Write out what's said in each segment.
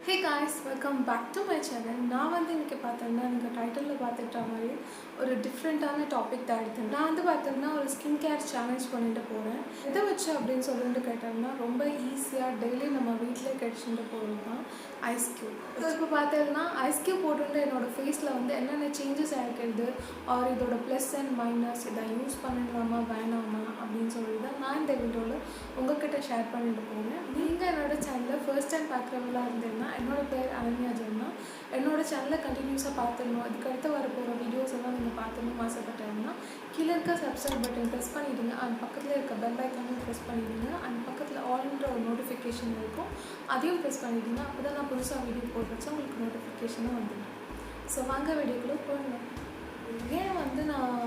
Hey guys, welcome back to my channel. நான் வந்து இன்னைக்கு பார்த்தேன்னா நீங்கள் டைட்டிலில் பார்த்துக்கிட்ட மாதிரி ஒரு டிஃப்ரெண்ட்டான டாபிக் தான் எடுத்தேன். நான் வந்து பார்த்தீங்கன்னா ஒரு ஸ்கின் கேர் சேலஞ்ச் பண்ணிட்டு போகிறேன். எதை வச்சு அப்படின்னு சொல்லிட்டு கேட்டோம்னா ரொம்ப ஈஸியாக டெய்லி நம்ம வீட்டிலே கிடைச்சிட்டு போகிறது தான் ஐஸ் க்யூப். ஸோ இப்போ பார்த்தீங்கன்னா ஐஸ் க்யூப் போட்டுட்டு என்னோடய ஃபேஸில் வந்து என்னென்ன சேஞ்சஸ் ஆகிருக்கிறது ஆர் இதோட ப்ளஸ் அண்ட் மைனஸ் இதை யூஸ் பண்ணலாமா வேணாமா அப்படின்னு சொல்லிட்டு தான் நான் இந்த வீடியோவில் உங்கள்கிட்ட ஷேர் பண்ணிட்டு போகிறேன். நீங்கள் என்னோடய சேனலில் ஃபர்ஸ்ட் டைம் பார்க்குறவங்களா இருந்தீங்கன்னா என்னோடய பேர் அனன்யா ஜென்னா. என்னோடய சேனலை கண்டினியூஸாக பார்த்துடணும், அதுக்கடுத்து வர போகிற வீடியோஸ் எல்லாம் நீங்கள் பார்த்துடணும் ஆசைப்பட்டாங்கன்னா கீழே இருக்க சப்ஸ்கிரைப் பட்டன் ப்ரெஸ் பண்ணிவிடுங்க. அண்ட் பக்கத்தில் இருக்க பெல் ஐக்கானும் ப்ரெஸ் பண்ணிவிடுங்க. அண்ட் பக்கத்தில் ஆல்ன்ற ஒரு நோட்டிஃபிகேஷன் இருக்கும், அதையும் ப்ரெஸ் பண்ணிவிடுங்க. அப்போ தான் நான் புதுசாக வீடியோ போடுறச்சா உங்களுக்கு நோட்டிஃபிகேஷனும் வந்துடும். ஸோ வாங்க வீடியோக்குள்ளே போடணும். ஏன் வந்து நான்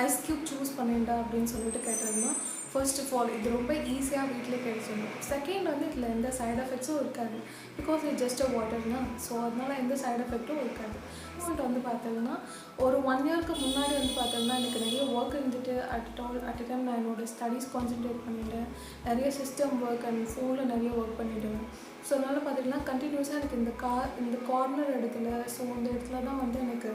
ஐஸ் க்யூப் சூஸ் பண்ணிட்டேன் அப்படின்னு சொல்லிட்டு கேட்டதுன்னா, ஃபர்ஸ்ட் ஆஃப் ஆல் இது ரொம்ப ஈஸியாக வீட்டிலே கிடைச்சிடும். செகண்ட் வந்து இதில் எந்த சைட் எஃபெக்ட்ஸும் இருக்காது, பிகாஸ் இது ஜஸ்ட் அ வாட்டர்னா. ஸோ அதனால் எந்த சைட் எஃபெக்ட்டும் இருக்காது. வந்து பார்த்தீங்கன்னா ஒரு 1 இயர்க்கு முன்னாடி வந்து பார்த்தீங்கன்னா எனக்கு நிறைய ஒர்க் இருந்துட்டு அட் டைம் நான் என்னோடய ஸ்டடீஸ் கான்சென்ட்ரேட் பண்ணிவிட்டேன். நிறைய சிஸ்டம் ஒர்க் அண்ட் ஃபோனில் நிறைய ஒர்க் பண்ணிவிடுவேன். ஸோ அதனால் பார்த்திங்கன்னா கண்டினியூஸாக எனக்கு இந்த கார்னர் இடத்துல, ஸோ இந்த இடத்துல தான் வந்து எனக்கு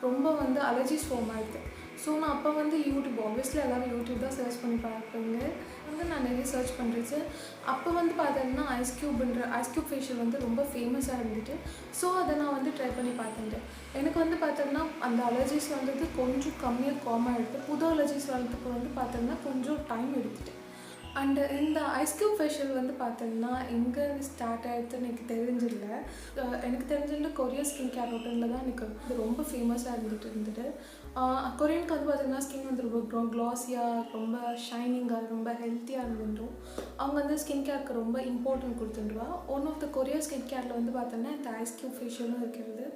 ரொம்ப வந்து அலர்ஜிஸ் ஃபார்ம் ஆகிடுது. ஸோ நான் அப்போ வந்து யூடியூப், ஆப்வியஸ்லி எல்லோரும் யூடியூப் தான் சர்ச் பண்ணி பார்ப்பேங்க. வந்து நான் நிறைய சர்ச் பண்ணுறேச்சு. அப்போ வந்து பார்த்தீங்கன்னா ஐஸ் க்யூப் ஃபேஷியல் வந்து ரொம்ப ஃபேமஸாக இருந்துட்டு, ஸோ அதை நான் வந்து ட்ரை பண்ணி பார்த்துட்டேன். எனக்கு வந்து பார்த்தோம்னா அந்த அலர்ஜிஸ் வந்தது கொஞ்சம் கம்மியாக காமாகிடுது. புது அலர்ஜிஸ் வரதுக்கு வந்து பார்த்தோம்னா கொஞ்சம் டைம் எடுத்துகிட்டு. அண்டு இந்த ஐஸ் க்யூப் ஃபேஷியல் வந்து பார்த்தீங்கன்னா எங்கே ஸ்டார்ட் ஆகிடுதுன்னு எனக்கு தெரிஞ்சில்ல. எனக்கு தெரிஞ்சில்ல கொரியன் ஸ்கின் கேர் ரொட்டனில் தான் எனக்கு இது ரொம்ப ஃபேமஸாக இருந்துட்டு. கொரியனுக்கு வந்து பார்த்திங்கன்னா ஸ்கின் வந்து ரொம்ப க்ளாஸியாக, ரொம்ப ஷைனிங்காக, ரொம்ப ஹெல்த்தியாக இருந்துட்டும். அவங்க வந்து ஸ்கின் கேருக்கு ரொம்ப இம்பார்ட்டன்ட் கொடுத்துட்டுருவா. One of the Korean skin கேரில் வந்து பார்த்தோன்னா இந்த ஐஸ் க்யூப் ஃபேஷியலும் இருக்கிறது.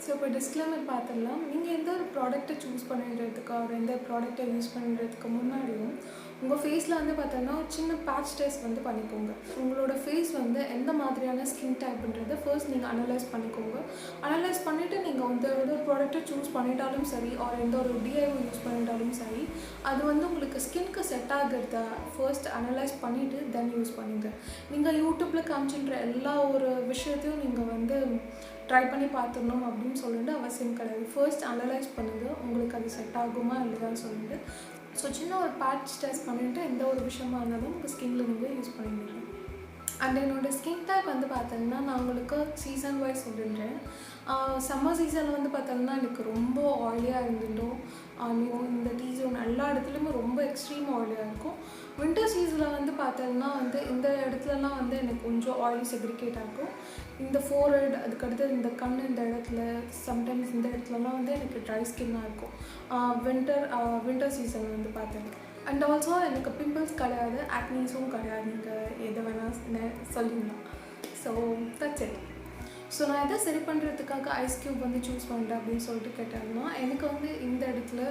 ஸோ இப்போ டிஸ்க்ளைமர் பார்த்துடலாம். நீங்கள் எந்த ஒரு ப்ராடக்ட்டை சூஸ் பண்ணுறதுக்கு அவர் எந்த ப்ராடக்ட்டை யூஸ் பண்ணுறதுக்கு முன்னாடியும் உங்கள் ஃபேஸில் வந்து பார்த்தோன்னா சின்ன பேட்ச் டெஸ்ட் வந்து பண்ணிக்கோங்க. உங்களோட ஃபேஸ் வந்து எந்த மாதிரியான ஸ்கின் டைப்புன்றதை ஃபர்ஸ்ட் நீங்கள் அனலைஸ் பண்ணிக்கோங்க. அனலைஸ் பண்ணிவிட்டு நீங்கள் வந்து ஒரு ப்ராடக்ட்டை சூஸ் பண்ணிட்டாலும் சரி, ஆர் எந்த ஒரு டிஐஓ யூஸ் பண்ணிட்டாலும் சரி, அது வந்து உங்களுக்கு ஸ்கின்க்கு செட் ஆகிறத ஃபர்ஸ்ட் அனலைஸ் பண்ணிவிட்டு தென் யூஸ் பண்ணுங்கள். நீங்கள் யூடியூப்பில் காமிச்சுன்ற எல்லா ஒரு விஷயத்தையும் நீங்கள் வந்து ட்ரை பண்ணி பார்த்துடணும் அப்படின்னு சொல்லிட்டு அவசியம் கிடையாது. ஃபர்ஸ்ட் அனலைஸ் பண்ணுங்கள், உங்களுக்கு அது செட் ஆகுமா இல்லையான்னு சொல்லிட்டு. ஸோ சின்ன ஒரு பேட்ச் டெஸ்ட் பண்ணிவிட்டு எந்த ஒரு விஷயமா இருந்தாலும் உங்கள் ஸ்கின்னில் நீங்கள் யூஸ் பண்ணிடுறேன். அண்ட் என்னோடய ஸ்கின் டைப் வந்து பார்த்தீங்கன்னா நான் உங்களுக்கு சீசன் வைஸ் சொல்லிடுறேன். சம்மர் சீசனில் வந்து பார்த்தோம்னா எனக்கு ரொம்ப ஆயிலியாக இருந்துட்டோம். இந்த சீசன் எல்லா இடத்துலையுமே ரொம்ப எக்ஸ்ட்ரீம் ஆயிலியாக இருக்கும். வின்டர் சீசனில் வந்து பார்த்தோம்னா வந்து இந்த இடத்துலலாம் வந்து எனக்கு கொஞ்சம் ஆயிலி செக்ரிகேட் ஆகும். இந்த ஃபோர்ஹெட், அதுக்கடுத்து இந்த கண், இந்த இடத்துல, சம்டைம்ஸ் இந்த இடத்துலலாம் வந்து எனக்கு ட்ரை ஸ்கின்னாக இருக்கும் வின்டர் சீசன் வந்து பார்த்தேன். அண்ட் ஆல்சோ எனக்கு பிம்பிள்ஸ் கிடையாது, ஆக்னீஸும் கிடையாது. நீங்கள் எதை வேணால் சொல்லிடலாம். So that's it. ஸோ நான் எதை சரி பண்ணுறதுக்காக ஐஸ் க்யூப் வந்து சூஸ் பண்ணுறேன் அப்படின்னு சொல்லிட்டு கேட்டாங்கன்னா, எனக்கு வந்து இந்த இடத்துல,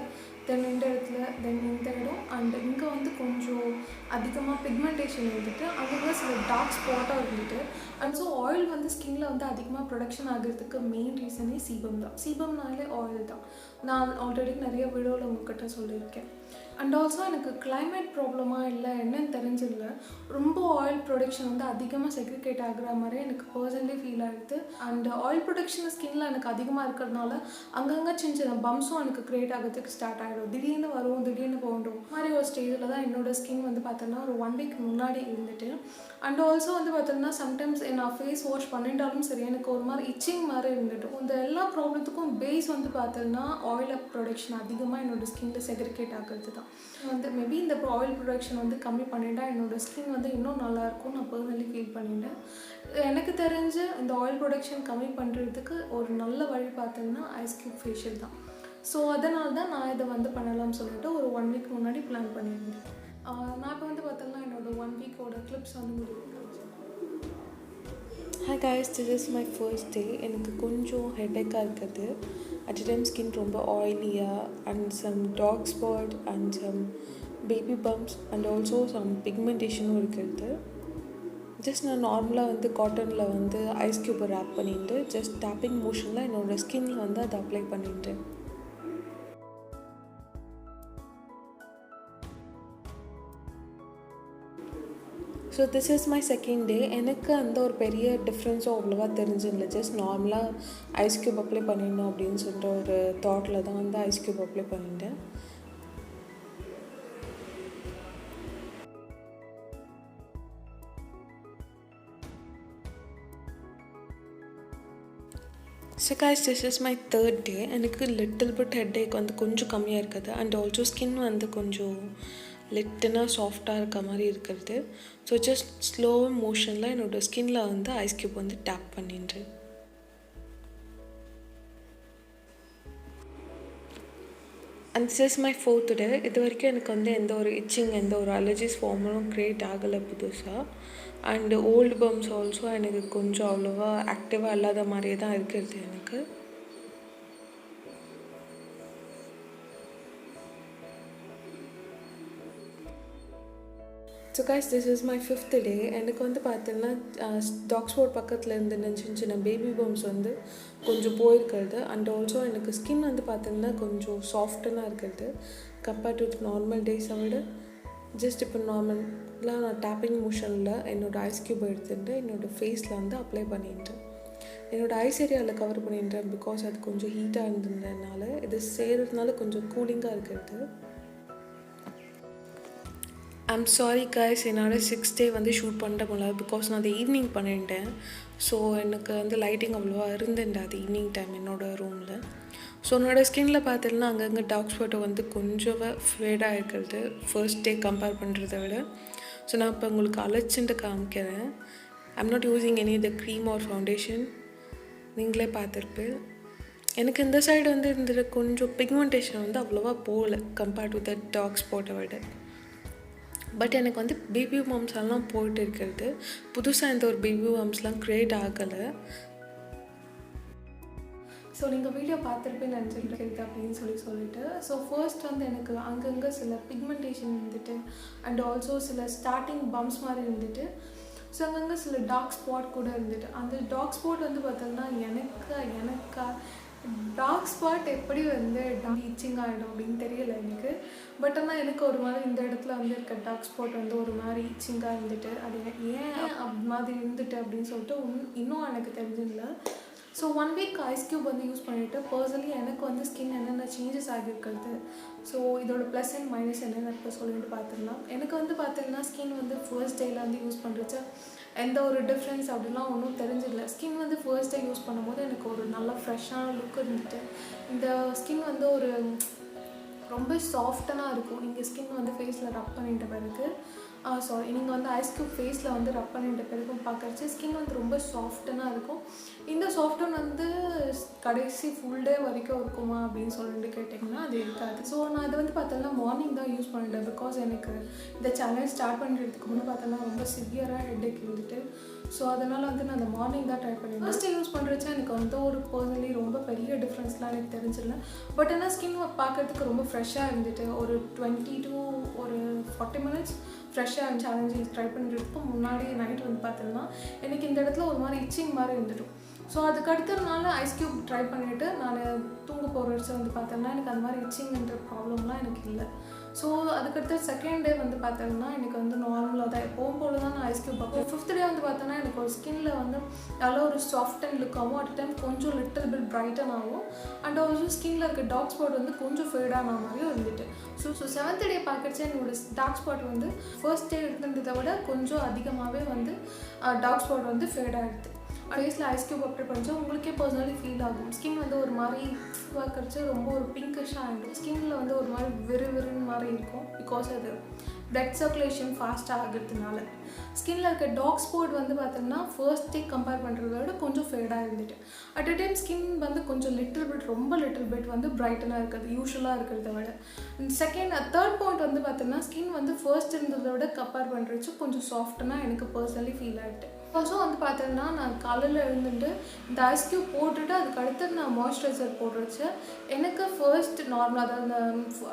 தென் இந்த இடத்துல, தென் இந்த இடம், அண்ட் இங்கே வந்து கொஞ்சம் அதிகமாக பிக்மெண்டேஷன் இருந்துட்டு, அங்கே சில டார்க் ஸ்பாட்டாக இருந்துட்டு, அண்ட் ஸோ ஆயில் வந்து ஸ்கின்னில் வந்து அதிகமாக ப்ரொடக்ஷன் ஆகிறதுக்கு மெயின் ரீசனே சீபம் தான். சீபம்னாலே ஆயில் தான். நான் ஆல்ரெடி நிறைய வீடியோவில் உங்கள்கிட்ட சொல்லியிருக்கேன். அண்ட் ஆல்சோ எனக்கு கிளைமேட் ப்ராப்ளமாக இல்லை என்னன்னு தெரிஞ்சில்ல, ரொம்ப ஆயில் ப்ரொடக்ஷன் வந்து அதிகமாக செக்ரிகேட் ஆகிற மாதிரி எனக்கு பர்சனலி ஃபீல் ஆகிடுது. அண்ட் ஆயில் ப்ரொடக்ஷன் ஸ்கின்னில் எனக்கு அதிகமாக இருக்கிறதுனால அங்கங்கே சின்ன சின்ன பம்ப்ஸும் எனக்கு க்ரியேட் ஆகிறதுக்கு ஸ்டார்ட் ஆகிடும். திடீர்னு வரும், திடீர்னு போகும் மாதிரி ஒரு ஸ்டேஜில் தான் என்னோடய ஸ்கின் வந்து பார்த்தோன்னா ஒரு 1 வீக் முன்னாடி இருந்துட்டு. அண்ட் ஆல்சோ வந்து பார்த்தோம்னா சம்டைம்ஸ் நான் ஃபேஸ் வாஷ் பண்ணிட்டாலும் சரி எனக்கு ஒரு மாதிரி இச்சிங் மாதிரி இருந்துட்டு. இந்த எல்லா ப்ராப்ளத்துக்கும் பேஸ் வந்து பார்த்தோன்னா ஆயில் ப்ரொடக்ஷன் அதிகமாக என்னோடய ஸ்கின்னில் செக்ரிகேட் ஆகிறது தான். வந்து மேபி இந்த ஆயில் ப்ரொடக்ஷன் வந்து கம்மி பண்ணிட்டா என்னோடய ஸ்கின் வந்து இன்னும் நல்லாயிருக்கும் நான் பர்சனலி ஃபீல் பண்ணிட்டேன். எனக்கு தெரிஞ்சு இந்த ஆயில் ப்ரொடக்ஷன் கம்மி பண்ணுறதுக்கு ஒரு நல்ல வழி பார்த்தோம்னா ஐஸ் க்யூப் ஃபேஷியல் தான். ஸோ அதனால தான் நான் இதை வந்து பண்ணலாம்னு சொல்லிட்டு ஒரு 1 வீக் முன்னாடி பிளான் பண்ணியிருந்தேன். நான் இப்போ வந்து பார்த்தோம்னா என்னோடய 1 வீக்கோட கிளிப்ஸ் வந்து முடிவு. Hi guys, this is my first day. எனக்கு கொஞ்சம் ஹெட்டேக்காக இருக்குது. அட் டைம் ஸ்கின் ரொம்ப ஆயிலியாக and some dark spot and some baby bumps and also some பிக்மெண்டேஷனும் இருக்கிறது. ஜஸ்ட் நான் நார்மலாக வந்து காட்டனில் வந்து ஐஸ் க்யூப்பை ரேப் பண்ணிட்டு ஜஸ்ட் டேப்பிங் மோஷனில் என்னோடய ஸ்கின்னில் வந்து அதை அப்ளை பண்ணிட்டேன். So this is my second day. எனக்கு அந்த ஒரு பெரிய டிஃப்ரென்ஸும் அவ்வளோவா தெரிஞ்சில்லை. ஜஸ்ட் நார்மலாக ஐஸ் க்யூப் அப்ளை பண்ணிடணும் அப்படின்னு சொல்லிட்டு ஒரு தாட்டில் தான் வந்து ஐஸ் க்யூப் அப்ளை பண்ணிட்டேன். So guys, this is my third day. எனக்கு லிட்டில் பிட் ஹெட்டேக் வந்து கொஞ்சம் கம்மியாக இருக்குது. அண்ட் ஆல்சோ ஸ்கின் வந்து கொஞ்சம் லிட்டனாக சாஃப்டாக இருக்க மாதிரி இருக்கிறது. ஸோ ஜஸ்ட் ஸ்லோ மோஷனில் என்னோடய ஸ்கின்னில் வந்து ஐஸ் க்யூப் வந்து டேப் பண்ணிடுறேன். And this is my fourth day. இது வரைக்கும் எனக்கு வந்து எந்த ஒரு இச்சிங் எந்த ஒரு அலர்ஜிஸ் ஃபார்மலும் க்ரியேட் ஆகலை புதுசாக. அண்டு ஓல்டு பம்ப்ஸ் ஆல்சோ எனக்கு கொஞ்சம் அவ்வளோவா ஆக்டிவாக இல்லாத மாதிரியே தான் இருக்கிறது எனக்கு. So guys, this is my fifth day. எனக்கு வந்து பார்த்தீங்கன்னா டாக் ஸ்பாட் பக்கத்தில் இருந்த சின்ன சின்ன பேபி பம்ப்ஸ் வந்து கொஞ்சம் போயிருக்கிறது. அண்ட் ஆல்சோ எனக்கு ஸ்கின் வந்து பார்த்தீங்கன்னா கொஞ்சம் சாஃப்டனாக இருக்கிறது கம்பேர்ட் டு நார்மல் டேஸை விட. ஜஸ்ட் இப்போ நார்மலாக நான் டேப்பிங் மோஷனில் என்னோடய ஐஸ் க்யூப் எடுத்துட்டு என்னோடய ஃபேஸில் வந்து அப்ளை பண்ணிட்டேன். என்னோடய ஐஸ் ஏரியாவில் கவர் பண்ணிட்டேன் பிகாஸ் அது கொஞ்சம் ஹீட்டாக இருந்ததுனால. இது செய்கிறதுனால கொஞ்சம் கூலிங்காக இருக்கிறது. ஐம் சாரி கைஸ், என்னோட 6th day வந்து ஷூட் பண்ண முடியல பிகாஸ் நான் அது ஈவினிங் பண்ணிட்டேன். ஸோ எனக்கு வந்து லைட்டிங் அவ்வளோவா இருந்துட்டு அது ஈவினிங் டைம் என்னோடய ரூமில். ஸோ என்னோடய ஸ்கின்னில் பார்த்தீங்கன்னா அங்கங்கே டார்க் ஸ்பாட்டை வந்து கொஞ்சம் ஃபேடாக இருக்கிறது ஃபர்ஸ்ட் டே கம்பேர் பண்ணுறத விட. ஸோ நான் இப்போ உங்களுக்கு அழைச்சிட்டு காமிக்கிறேன். I'm not using any the cream or foundation. நீங்களே பார்த்துருப்பேன். எனக்கு இந்த சைடு வந்து இந்த கொஞ்சம் பிக்மெண்டேஷன் வந்து அவ்வளோவா போகல கம்பேர்ட் டு த டார்க் ஸ்பாட்டை விட. பட் எனக்கு வந்து பேபி பம்ப்ஸ் எல்லாம் போயிட்டு இருக்கிறது. புதுசாக இந்த ஒரு பேபி பம்ப்ஸ்லாம் க்ரியேட் ஆகலை. ஸோ நீங்கள் வீடியோ பார்த்துருப்பேன்னு நினச்சிருக்கிறது அப்படின்னு சொல்லிட்டு ஸோ ஃபர்ஸ்ட் வந்து எனக்கு அங்கங்கே சில பிக்மெண்டேஷன் இருந்துட்டு அண்ட் ஆல்சோ சில ஸ்டார்டிங் பம்ப்ஸ் மாதிரி இருந்துட்டு ஸோ அங்கங்கே சில டார்க் ஸ்பாட் கூட இருந்துட்டு. அந்த டார்க் ஸ்பாட் வந்து பார்த்தோம்னா எனக்கு டார்க் ஸ்பாட் எப்படி வந்து ஈச்சிங் ஆகிடும் அப்படின்னு தெரியல எனக்கு. பட் ஆனால் எனக்கு ஒரு மாதிரி இந்த இடத்துல வந்து இருக்க டார்க் ஸ்பாட் வந்து ஒரு மாதிரி ஈச்சிங்காக இருந்துட்டு அது ஏன் அது மாதிரி இருந்துட்டு அப்படின்னு சொல்லிட்டு இன்னும் எனக்கு தெரிஞ்சிடல. ஸோ 1 week ஐஸ் க்யூப் வந்து யூஸ் பண்ணிவிட்டு பர்சனலி எனக்கு வந்து ஸ்கின் என்னென்ன சேஞ்சஸ் ஆகியிருக்கிறது. ஸோ இதோட ப்ளஸ் அண்ட் மைனஸ் என்னென்ன இப்போ சொல்லிட்டு பார்த்துக்கலாம். எனக்கு வந்து பார்த்தீங்கன்னா ஸ்கின் வந்து ஃபர்ஸ்ட் டேயில் வந்து யூஸ் பண்ணுறச்சு எந்த ஒரு டிஃப்ரென்ஸ் அப்படிலாம் ஒன்றும் தெரிஞ்சிடல. ஸ்கின் வந்து ஃபர்ஸ்ட் டே யூஸ் பண்ணும்போது எனக்கு ஒரு நல்ல ஃப்ரெஷ்ஷான லுக் இருந்துட்டு இந்த ஸ்கின் வந்து ஒரு ரொம்ப சாஃப்டனாக இருக்கும். நீங்கள் ஸ்கின் வந்து ஃபேஸில் ரப் பண்ணிட்ட பிறகு நீங்கள் வந்து ஐஸ் க்யூப் ஃபேஸில் வந்து ரப் பண்ணிட்ட பிறகு பார்க்குறச்சு ஸ்கின் வந்து ரொம்ப சாஃப்டனாக இருக்கும். இந்த சாஃப்டன் வந்து கடைசி ஃபுல் டே வரைக்கும் இருக்குமா அப்படின்னு சொல்லிட்டு கேட்டிங்கன்னா அது இருக்காது. ஸோ நான் அதை வந்து பார்த்தோன்னா மார்னிங் தான் யூஸ் பண்ணிட்டேன் பிகாஸ் எனக்கு இந்த சேனல் ஸ்டார்ட் பண்ணுறதுக்கு முன்னே பார்த்தோன்னா ரொம்ப சிவியராக ஹெட்டேக் இருந்துட்டு. ஸோ அதனால் வந்து நான் அந்த மார்னிங் தான் ட்ரை பண்ணிட்டேன். ஃபர்ஸ்ட் யூஸ் பண்ணுறச்சா எனக்கு வந்து ஒரு பர்சனலி ரொம்ப பெரிய டிஃப்ரென்ஸ்லாம் எனக்கு தெரிஞ்சிடல. பட் ஆனால் ஸ்கின் பார்க்குறதுக்கு ரொம்ப ஃப்ரெஷ்ஷாக இருந்துட்டு ஒரு 20 to 40 minutes ஃப்ரெஷ்ஷாக இருந்துச்சு. சேலஞ்சு ட்ரை பண்ணுறதுக்கு முன்னாடி நைட் வந்து பார்த்தோம்னா எனக்கு இந்த இடத்துல ஒரு மாதிரி இச்சிங் மாதிரி இருந்துடும். ஸோ அதுக்கு அடுத்த நாள் ஐஸ் க்யூப் ட்ரை பண்ணிவிட்டு நான் தூங்க போகிறச்ச வந்து பார்த்தோம்னா எனக்கு அந்த மாதிரி இச்சிங்ன்ற ப்ராப்ளம்லாம் எனக்கு இல்லை. ஸோ அதுக்கடுத்து செகண்ட் டே வந்து பார்த்தோம்னா எனக்கு வந்து நார்மலாக தான் எப்போவும் போல தான் நான் ஐஸ் க்யூப் பார்ப்பேன். 5th day வந்து பார்த்தோன்னா எனக்கு ஒரு ஸ்கின்ல வந்து நல்ல ஒரு சாஃப்ட் அண்ட் லுக் ஆகும். அட் டைம் கொஞ்சம் லிட்டில் பிட் பிரைட்டன் ஆகும். அண்ட் ஆல்சோ ஸ்கின்ல இருக்க டார்க் ஸ்பாட் வந்து கொஞ்சம் ஃபேடான மாதிரியும் இருந்துட்டு. ஸோ 7th day பார்க்கறச்சு என்னோட டார்க் ஸ்பாட் வந்து ஃபர்ஸ்ட் டே இருந்ததை விட கொஞ்சம் அதிகமாகவே வந்து டார்க் ஸ்பாட் வந்து ஃபேடாகிடுது. ஃபேஸில் ஐஸ் க்யூப் அப்ளை பண்ணிச்சா உங்களுக்கே பர்சனலி ஃபீல் ஆகும். ஸ்கின் வந்து ஒரு மாதிரி பார்க்கறச்சு ரொம்ப ஒரு பிங்கிஷாக ஆகிடும். ஸ்கின்னில் வந்து ஒரு மாதிரி விறுவிறுன்னு மாதிரி இருக்கும் பிகாஸ் அது பிளட் சர்க்குலேஷன் ஃபாஸ்ட்டாக ஆகிறதுனால. ஸ்கின்னில் இருக்க டார்க் ஸ்பாட் வந்து பார்த்தோம்னா ஃபர்ஸ்ட் டே கம்பேர் பண்ணுறத விட கொஞ்சம் ஃபேடாக இருந்துட்டு. அட் அ டைம் ஸ்கின் வந்து கொஞ்சம் ரொம்ப லிட்டில் பிட் வந்து பிரைட்டனாக இருக்கிறது யூஸ்வலாக இருக்கிறத விட. தேர்ட் பாயிண்ட் வந்து பார்த்தோம்னா ஸ்கின் வந்து ஃபர்ஸ்ட் இருந்ததை விட கம்பேர் பண்ணுறச்சு கொஞ்சம் சாஃப்டனாக எனக்கு பர்சனலி ஃபீல் ஆகிட்டு. ஆல்சோ வந்து பார்த்தோம்னா நான் காலையில் எழுந்துட்டு இந்த ஐஸ் க்யூப் போட்டுட்டு அதுக்கு அடுத்து நான் மாய்ஸ்சரைசர் போடுறச்சு எனக்கு ஃபர்ஸ்ட் நார்மல்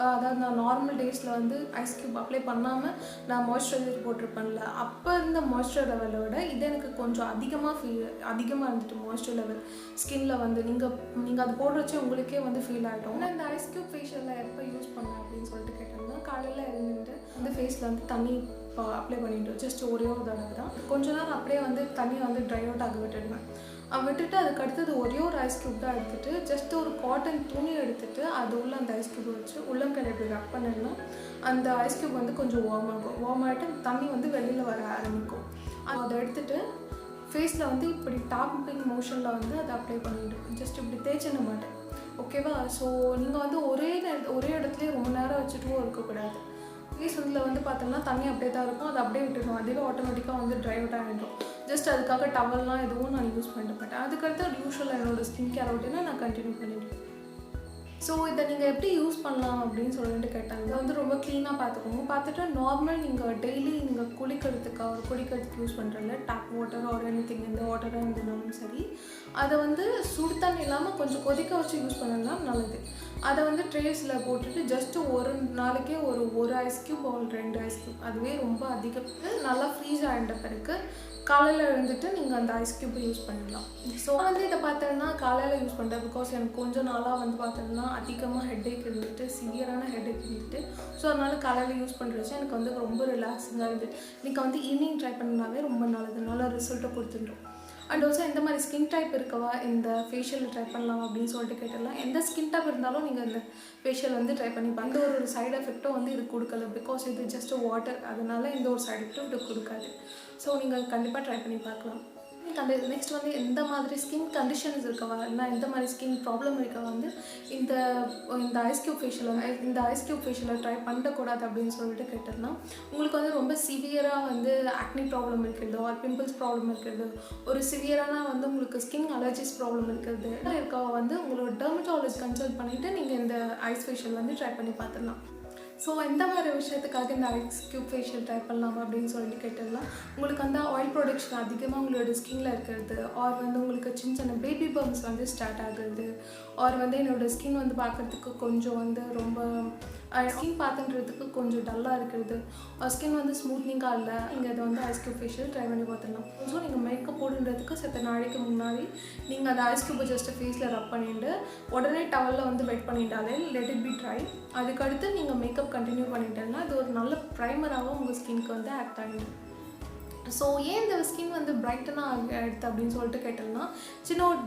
அதாவது நான் நார்மல் டேஸில் வந்து ஐஸ் க்யூப் அப்ளை பண்ணாமல் நான் மாய்ஸ்சரைசர் போட்டிருப்பேன்ல அப்போ இருந்த மாய்ஸ்சர் லெவலை விட இது எனக்கு கொஞ்சம் அதிகமாக இருந்துட்டு மாய்ஸ்சர் லெவல் ஸ்கின்ல வந்து நீங்கள் அது போடுறச்சு உங்களுக்கே வந்து ஃபீல் ஆகிட்டோம். ஆனால் இந்த ஐஸ் க்யூப் ஃபேஷியலில் எப்போ யூஸ் பண்ணேன் அப்படின்னு சொல்லிட்டு கேட்டோம்னா காலையில் எழுந்துட்டு அந்த ஃபேஸில் வந்து தண்ணி அப்ளை பண்ணிவிட்டு ஜஸ்ட் ஒரே ஒரு தடவை தான். கொஞ்ச நேரம் அப்படியே வந்து தண்ணியை வந்து ட்ரை அவுட் ஆக விட்டுடுவேன். விட்டுட்டு அதுக்கு அடுத்தது ஒரே ஒரு ஐஸ் க்யூப் தான் எடுத்துகிட்டு ஜஸ்ட் ஒரு காட்டன் துணி எடுத்துகிட்டு அது உள்ள அந்த ஐஸ் க்யூப் வச்சு உள்ளங்கையில் இப்படி ரப் பண்ணேன்னா அந்த ஐஸ் க்யூப் வந்து கொஞ்சம் வார்ம் ஆகிட்டு தண்ணி வந்து வெளியில் வர ஆரம்பிக்கும். அதை எடுத்துகிட்டு ஃபேஸில் வந்து இப்படி டாப்பிங் மோஷனில் வந்து அதை அப்ளை பண்ணிவிடுவேன். ஜஸ்ட் இப்படி தேய்ச்சிட மாட்டேன். ஓகேவா? ஸோ நீங்கள் வந்து ஒரே இடத்துலையே ரொம்ப நேரம் வச்சுட்டும் இருக்கக்கூடாது. ஃபேஸ் வந்து பார்த்தோம்னா தண்ணி அப்படியே தான் இருக்கும். அதை அப்படியே விட்டுடும். அதுவே ஆட்டோமேட்டிக்காக வந்து ட்ரை அவுட் ஆகிடும். ஜஸ்ட் அதுக்காக டவல்லாம் எதுவும் நான் யூஸ் பண்ணிட்டு மாட்டேன். அதுக்கடுத்து யூஸ்வலாக என்னோடய ஸ்கின் கேர் ரொட்டீனை நான் கண்டினியூ பண்ணிவிடுவேன். ஸோ இதை நீங்கள் எப்படி யூஸ் பண்ணலாம் அப்படின்னு சொல்லிட்டு கேட்டாங்க. இதை வந்து ரொம்ப க்ளீனாக பார்த்துக்கோங்க. பார்த்துட்டு நார்மல் நீங்கள் டெய்லி நீங்கள் குடிக்கிறதுக்கு யூஸ் பண்ணுறதில்ல டேப் வாட்டர் ஆர் எனிதிங் எந்த வாட்டராக இருந்தாலும் சரி, அதை வந்து சுடு தண்ணி இல்லாமல் கொஞ்சம் கொதிக்க வச்சு யூஸ் பண்ணலாம் நல்லது. அதை வந்து ட்ரேஸில் போட்டுட்டு ஜஸ்ட்டு ஒரு நாளைக்கே ஒரு ice cube or 2 ice cube அதுவே ரொம்ப அதிகம் நல்லா ஃப்ரீஸ் ஆகிட்ட பிறகு காலையில் எழுந்துட்டு நீங்கள் அந்த ஐஸ் க்யூப்பை யூஸ் பண்ணிடலாம். ஸோ வந்து இதை பார்த்தோன்னா காலையில் யூஸ் பண்ணுறேன். பிகாஸ் எனக்கு கொஞ்சம் நாளாக வந்து பார்த்தோன்னா அதிகமாக ஹெட்டேக் இருந்துட்டு சிவியரான ஹெட்டேக் இருந்துட்டு ஸோ அதனால் காலையில் யூஸ் பண்ணுறச்சு எனக்கு வந்து ரொம்ப ரிலாக்ஸிங்காக இருந்துட்டு நீங்கள் வந்து ஈவினிங் ட்ரை பண்ணாவே ரொம்ப நல்லது, நல்ல ரிசல்ட்டை கொடுத்துட்டோம். அண்ட் ஆல்சோ எந்த மாதிரி ஸ்கின் டைப் இருக்கவா இந்த ஃபேஷியல் ட்ரை பண்ணலாம் அப்படின்னு சொல்லிட்டு கேட்டலாம். எந்த ஸ்கின் டைப் இருந்தாலும் நீங்கள் இந்த ஃபேஷியல் வந்து ட்ரை பண்ணி எந்த ஒரு சைடு எஃபெக்ட்டும் வந்து இது கொடுக்கல. பிகாஸ் இது ஜஸ்ட் வாட்டர், அதனால எந்த ஒரு சைடு எஃபெக்ட்டும் இது கொடுக்காது. ஸோ நீங்கள் கண்டிப்பாக ட்ரை பண்ணி பார்க்கலாம். நெக்ஸ்ட் வந்து எந்த மாதிரி ஸ்கின் கண்டிஷன்ஸ் இருக்கவா இல்லைனா எந்த மாதிரி ஸ்கின் ப்ராப்ளம் இருக்கவா வந்து இந்த ஐஸ் க்யூப் ஃபேஷியலை ட்ரை பண்ணக்கூடாது அப்படின்னு சொல்லிட்டு கேட்டோம்னா உங்களுக்கு வந்து ரொம்ப சிவியராக வந்து ஆக்னி ப்ராப்ளம் இருக்கிறது ஆர் பிம்பிள்ஸ் ப்ராப்ளம் இருக்கிறது ஒரு சிவியரான வந்து உங்களுக்கு ஸ்கின் அலர்ஜிஸ் ப்ராப்ளம் இருக்கிறது இருக்கவா வந்து உங்களோட டெர்மட்டாலஜி கன்சல்ட் பண்ணிவிட்டு நீங்கள் இந்த ஐஸ் ஃபேஷியல் வந்து ட்ரை பண்ணி பார்த்துடலாம். ஸோ எந்த மாதிரி விஷயத்துக்காக இந்த ஐஸ் க்யூப் ஃபேஷியல் ட்ரை பண்ணலாம் அப்படின்னு சொல்லிட்டு கேட்டலாம். உங்களுக்கு வந்து ஆயில் ப்ரொடக்ஷன் அதிகமாக உங்களோட ஸ்கின்னில் இருக்கிறது ஆர் வந்து உங்களுக்கு சின்ன பேபி பம்ப்ஸ் வந்து ஸ்டார்ட் ஆகுறது ஆர் வந்து என்னோடய ஸ்கின் வந்து பார்க்குறதுக்கு கொஞ்சம் வந்து ரொம்ப ஸ்கின் பார்த்துன்றதுக்கு கொஞ்சம் டல்லாக இருக்கிறது ஸ்கின் வந்து ஸ்மூத்னிங்காக இல்லை நீங்கள் அதை வந்து ஐஸ் க்யூப் ஃபேஷியல் ட்ரை பண்ணி பார்த்துடலாம். ஸோ நீங்கள் மேக்கப் போடுன்றதுக்கு செத்த நாளைக்கு முன்னாடி நீங்கள் அந்த ஐஸ் க்யூப்பை ஜஸ்ட்டு ஃபேஸில் ரப் பண்ணிவிட்டு உடனே டவலில் வந்து வெட் பண்ணிட்டாலே லெட் இட் பி ட்ரை. அதுக்கடுத்து நீங்கள் மேக்கப் கண்டினியூ பண்ணிட்டேன்னா அது ஒரு நல்ல ப்ரைமராகவும் உங்கள் ஸ்கின்க்கு வந்து ஆக்ட் ஆகிடும். ஸோ ஏன் இந்த ஸ்கின் வந்து பிரைட்டனாக எடுத்து அப்படின்னு சொல்லிட்டு கேட்டோம்னா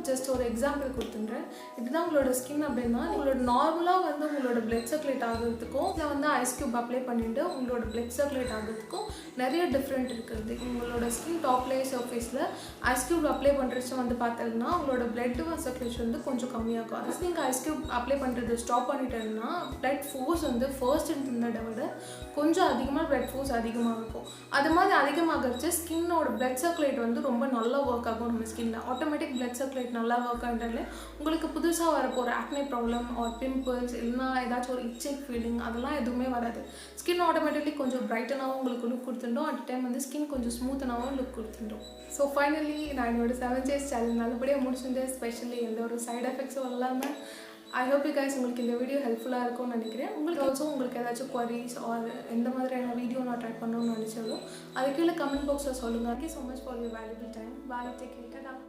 ஜஸ்ட் ஒரு எக்ஸாம்பிள் கொடுத்துன்றேன். இதுதான் உங்களோட ஸ்கின் அப்படின்னா உங்களோட நார்மலாக வந்து உங்களோட பிளட் சர்க்குலேட் ஆகிறதுக்கும் இதில் வந்து ஐஸ் க்யூப் அப்ளை பண்ணிவிட்டு உங்களோட பிளட் சர்க்குலேட் ஆகிறதுக்கும் நிறைய டிஃப்ரெண்ட் இருக்குது. உங்களோட ஸ்கின் டாப் லேயர் சர்ஃபேஸில் ஐஸ் க்யூப் அப்ளை பண்ணுறச்சு வந்து பார்த்தீங்கன்னா உங்களோட பிளட் சர்க்குலேஷன் வந்து கொஞ்சம் கம்மியாகும். அது நீங்கள் ஐஸ் க்யூப் அப்ளை பண்ணுறது ஸ்டாப் பண்ணிட்டேன்னா பிளட் ஃபோர்ஸ் வந்து ஃபர்ஸ்ட் இருந்ததை விட கொஞ்சம் அதிகமாக பிளட் ஃபோர்ஸ் அதிகமாக இருக்கும். அது மாதிரி அதிகமாகச்சு ஸ்கின்னோட பிளட் சர்க்குலேட் வந்து ரொம்ப நல்லா ஒர்க் ஆகும். நம்ம ஸ்கின்னில் ஆட்டோமேட்டிக் பிளட் சர்க்குலேட் நல்லா ஒர்க் ஆகிட்டாலே உங்களுக்கு புதுசாக வரப்போகிற ஆக்னி ப்ராப்ளம் ஆர் பிம்பிள்ஸ் இல்லைனா ஏதாச்சும் ஒரு இச்சிங் ஃபீலிங் அதெல்லாம் எதுவுமே வராது. ஸ்கின் ஆட்டோமேட்டிக்லி கொஞ்சம் பிரைட்டனாகவும் உங்களுக்கு லுக் கொடுத்துட்டோம். அட் டைம் வந்து ஸ்கின் கொஞ்சம் ஸ்மூத்தனாகவும் லுக் கொடுத்துட்டோம். ஸோ ஃபைனலி நான் என்னோட 7 days சேலஞ்ச் நல்லபடியாக முடிச்சுட்டு ஸ்பெஷலி எந்த ஒரு சைட் எஃபெக்ட்ஸும் இல்லாமல் ஐ ஹோப் யூ கைஸ் உங்களுக்கு இந்த வீடியோ ஹெல்ப்ஃபுல்லாக இருக்கும்னு நினைக்கிறேன். உங்களுக்கு ஏதாச்சும் குவரிஸ் ஆர் எந்த மாதிரியான வீடியோ நான் ட்ரை பண்ணணும்னு நினச்சாலும் அது கீழே கமெண்ட் பாக்ஸில் சொல்லுங்கள். Thank you so much for your valuable time. Bye, take care.